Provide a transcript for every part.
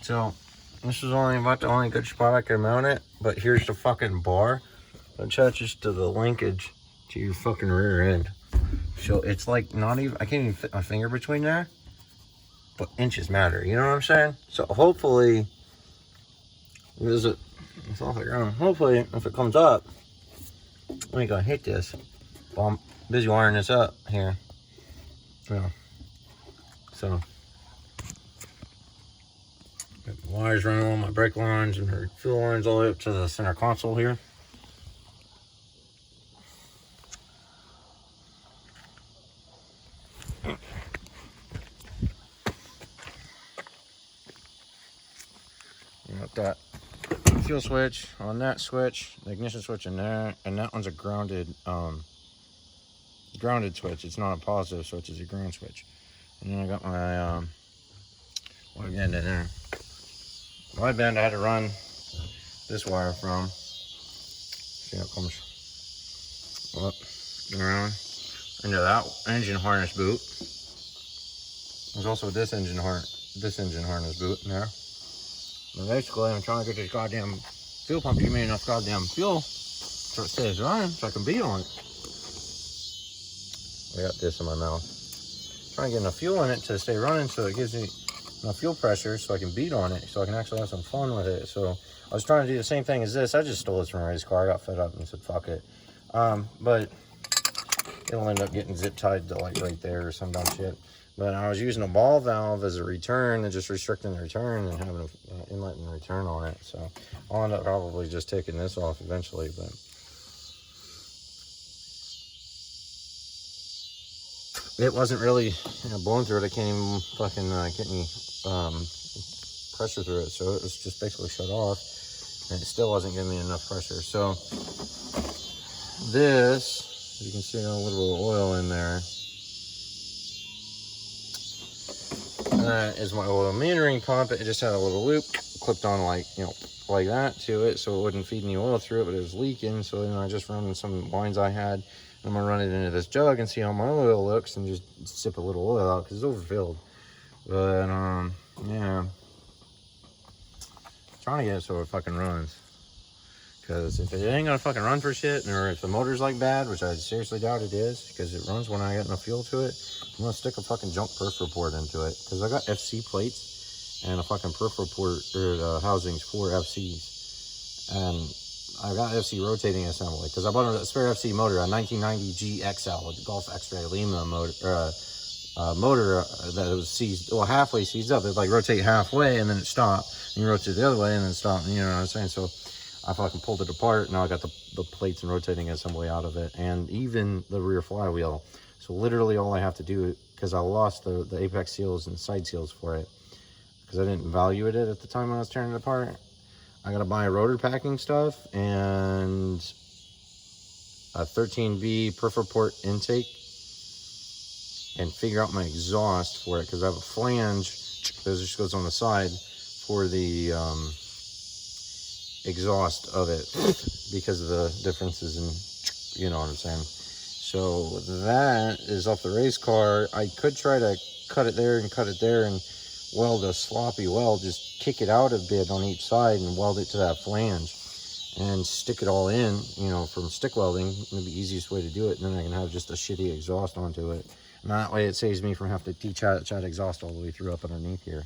So this is only about the only good spot I can mount it, but here's the fucking bar that attaches to the linkage to your fucking rear end. So it's like not even, I can't even fit my finger between there, but inches matter, you know what I'm saying? So hopefully, it's off the ground. Hopefully, if it comes up, we ain't gonna hit this. Well, I'm busy wiring this up here. Yeah. So, got the wires running on my brake lines and the fuel lines all the way up to the center console here. Got that fuel switch on that switch, the ignition switch in there, and that one's a grounded switch. It's not a positive switch, it's a ground switch. And then I got my wideband in there. Wideband I had to run this wire from. See how it comes up around into that engine harness boot. There's also this engine harness boot in there. But basically, I'm trying to get this goddamn fuel pump to give me enough goddamn fuel so it stays running, so I can beat on it. I got this in my mouth. Trying to get enough fuel in it to stay running so it gives me enough fuel pressure so I can beat on it, so I can actually have some fun with it. So I was trying to do the same thing as this. I just stole this from a race car. I got fed up and said, fuck it. But it'll end up getting zip tied to like right there or some dumb shit. But I was using a ball valve as a return and just restricting the return and having an inlet and return on it. So I'll end up probably just taking this off eventually. But it wasn't really blowing through it. I can't even fucking get any pressure through it. So it was just basically shut off. And it still wasn't giving me enough pressure. So this, you can see a little bit of oil in there. That is my oil metering pump. It just had a little loop clipped on like that to it, so it wouldn't feed any oil through it, but it was leaking. So then I just run some lines I had. I'm gonna run it into this jug and see how my oil looks and just sip a little oil out because it's overfilled. But yeah, trying to get it so it fucking runs. Because if it ain't gonna fucking run for shit, or if the motor's like bad, which I seriously doubt it is, because it runs when I get enough fuel to it, I'm gonna stick a fucking junk perf report into it. Because I got FC plates and a fucking perf report housings for FCs, and I got FC rotating assembly because I bought a spare FC motor, a 1990 GXL, a Golf X-Ray Lima motor, motor that was seized, well, halfway seized up. It like rotate halfway and then it stopped, and you rotate the other way and then stop. You know what I'm saying? So I fucking pulled it apart. Now I got the plates and rotating assembly out of it, and even the rear flywheel. So literally all I have to do, because I lost the apex seals and side seals for it, because I didn't value it at the time when I was tearing it apart. I gotta buy rotor packing stuff and a 13B perf report intake, and figure out my exhaust for it, because I have a flange that just goes on the side for the exhaust of it, because of the differences in, you know what I'm saying. So that is off the race car. I could try to cut it there and weld a sloppy weld, just kick it out a bit on each side and weld it to that flange and stick it all in, you know, from stick welding. Maybe the easiest way to do it, and then I can have just a shitty exhaust onto it, and that way it saves me from having to detach exhaust all the way through up underneath here.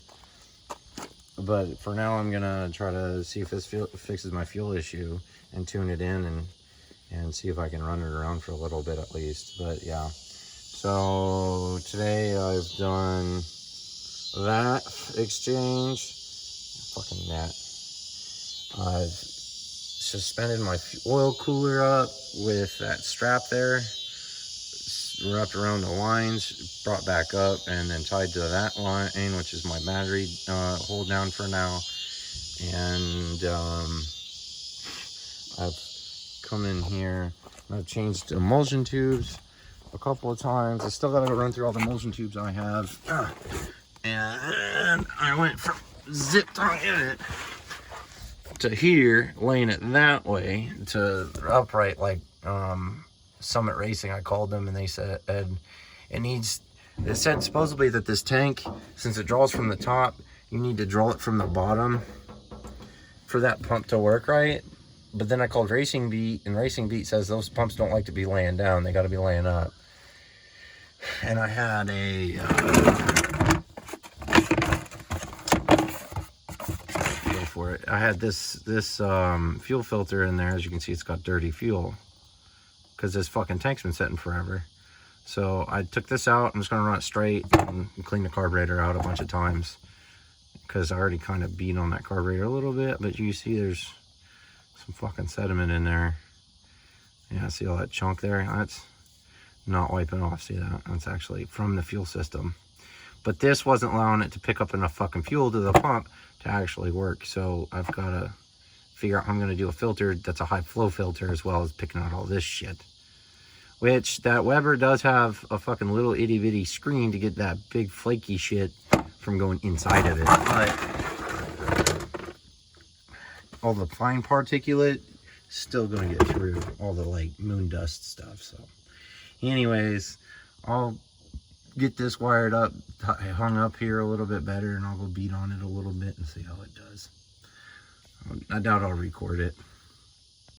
But for now, I'm gonna try to see if this fixes my fuel issue and tune it in and see if I can run it around for a little bit at least. But yeah, so today I've done that exchange, fucking that. I've suspended my oil cooler up with that strap there, wrapped around the lines, brought back up, and then tied to that line, which is my battery hold down for now. And I've come in here, I've changed emulsion tubes a couple of times. I still gotta go run through all the emulsion tubes I have. And I went from zip tying it to here, laying it that way to upright, like Summit Racing, I called them, and they said it said supposedly that this tank, since it draws from the top, you need to drill it from the bottom for that pump to work right. But then I called Racing Beat, and Racing Beat says those pumps don't like to be laying down. They got to be laying up. And I had a for it. I had this fuel filter in there. As you can see, it's got dirty fuel because this fucking tank's been sitting forever. So I took this out. I'm just gonna run it straight and clean the carburetor out a bunch of times because I already kind of beat on that carburetor a little bit. But you see, there's some fucking sediment in there. Yeah, see all that chunk there? That's not wiping off. See that? That's actually from the fuel system. But this wasn't allowing it to pick up enough fucking fuel to the pump to actually work. So I've got to figure out how I'm going to do a filter that's a high flow filter as well as picking out all this shit. Which that Weber does have a fucking little itty bitty screen to get that big flaky shit from going inside of it. But all the fine particulate still going to get through all the like moon dust stuff. So anyways, I'll get this wired up, hung up here a little bit better, and I'll go beat on it a little bit and see how it does. I doubt I'll record it.